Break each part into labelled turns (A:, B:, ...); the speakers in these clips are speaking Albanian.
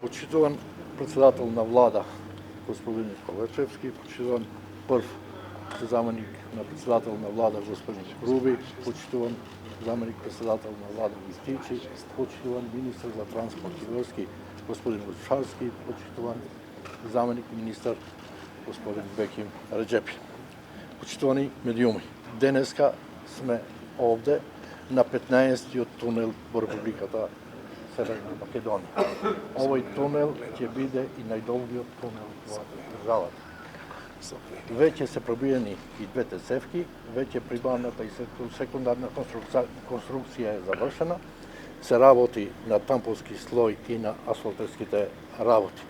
A: Почитуван председател на влада господин Ковачевски, почитуван прв заменик на председател на влада господин Груби, почитуван заменик председател на влада Вистичи, почитуван министр за транспорт и връзки господин Вучарски, почитуван заменик министър господин Беким Реджепи. Почитувани медиуми, денеска сме овде на 15-тиот тунел во Републиката Северна Македонија. Овој тунел ќе биде и најдолгиот тунел во државата. Веќе се пробиени и двете цевки, веќе прибавната и секундарна конструкција е завршена, се работи на тампонски слој и на асфалтерските работи.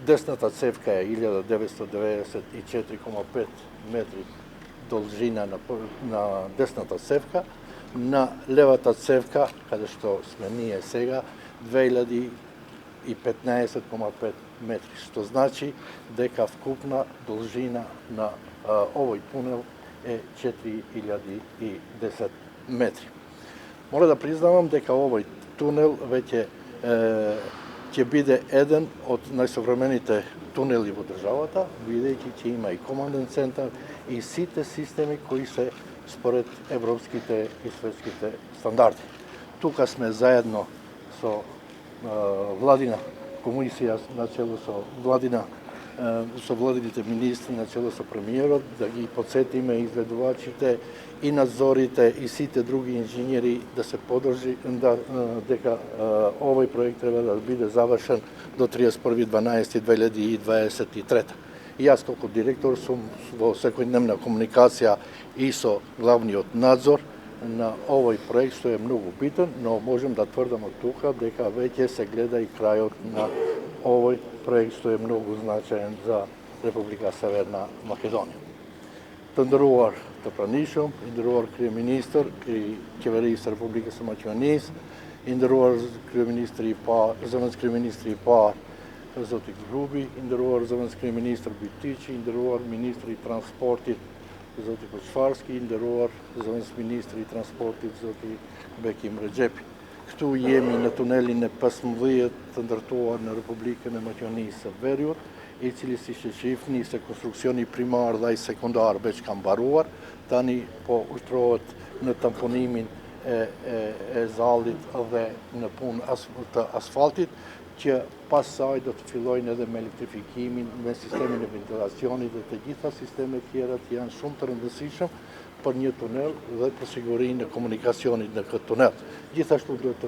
A: Десната цевка е 1994,5 метри должина на десната цевка, на левата цевка, каде што сме ние сега, 2015,5 метри, што значи дека вкупна должина на овој тунел е 4010 метри. Мора да признавам дека овој тунел веќе ќе биде еден од најсовремените тунели во државата, бидејќи ќе има и команден центар и сите системи кои се според европските и светските стандарди. Тука сме заедно со владина комисија начело со владините министри начело со премиерот, да ги подсетиме изведувачите и надзорите и сите други инженери да се подржи дека овој проект треба да биде завршен до 31.12.2023. И јас како директор сум во секојдневна комуникација и со главниот надзор на овој проект, што е многу битен, но можем да тврдам од тука дека веќе се гледа и крајот на овој проект, што е многу значаен за Република Северна Македонија. Тендерувар Тапранишом, индерувар кријеминистр и Кеверијс Република Македонија, индерувар кријеминистри заменски кријеминистри па Зоти Груби, индерувар заменски министр Битичи, индерувар министри транспорти Зоти Кочварски, индерувар заменски министри транспорти Зоти Беким Реджепи. Кту jemi në tunelin e 15 të ndërtuar në Republikën e Maqedonisë së Veriut, i cili si që shifni se konstruksioni primar dhe i sekundar veç ka mbaruar, tani po ushtrohet në tamponimin e zallit dhe në punë të asfaltit, që pas saj do të fillojnë edhe me elektrifikimin, me sistemin e ventilacionit dhe të gjitha sistemet tjera që janë shumë të rëndësishëm për një tunel dhe për sigurinë e komunikacionit në këtë tunel. Gjithashtu duhet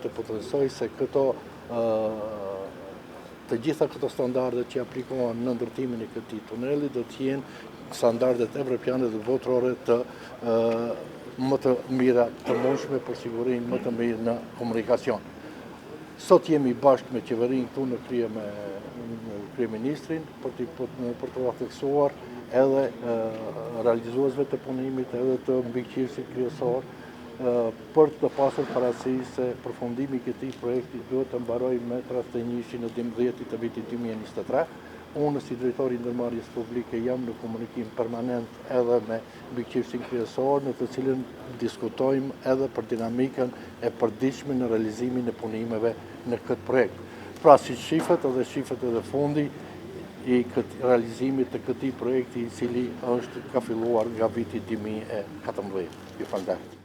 A: të potencoj se të gjitha këto standarde që aplikohen në ndërtimin e këtij tuneli do të jenë standardet evropiane dhe botërore të më të mira të mundshme për sigurinë më të mirë në komunikacion. Sot jemi bashkë me qeverinë këtu në krye me kryeministrin për të afeksuar edhe realizuesve të punimit edhe të mbikëqyrësit kryesor për të pasur parasysh se përfundimi i këtij projekti duhet të mbarojë me tradhtë në 12 të vitit 2023. Unë si drejtori i ndërmarrjes publike jam në komunikim permanent edhe me mbikëqyrësin kryesor, në të cilën diskutojmë edhe për dinamikën e përditshme në realizimin e punimeve në këtë projekt. Pra si shifët edhe fundi i realizimit të këtij projekti i cili ka filluar nga viti 2014. Ju falenderoj.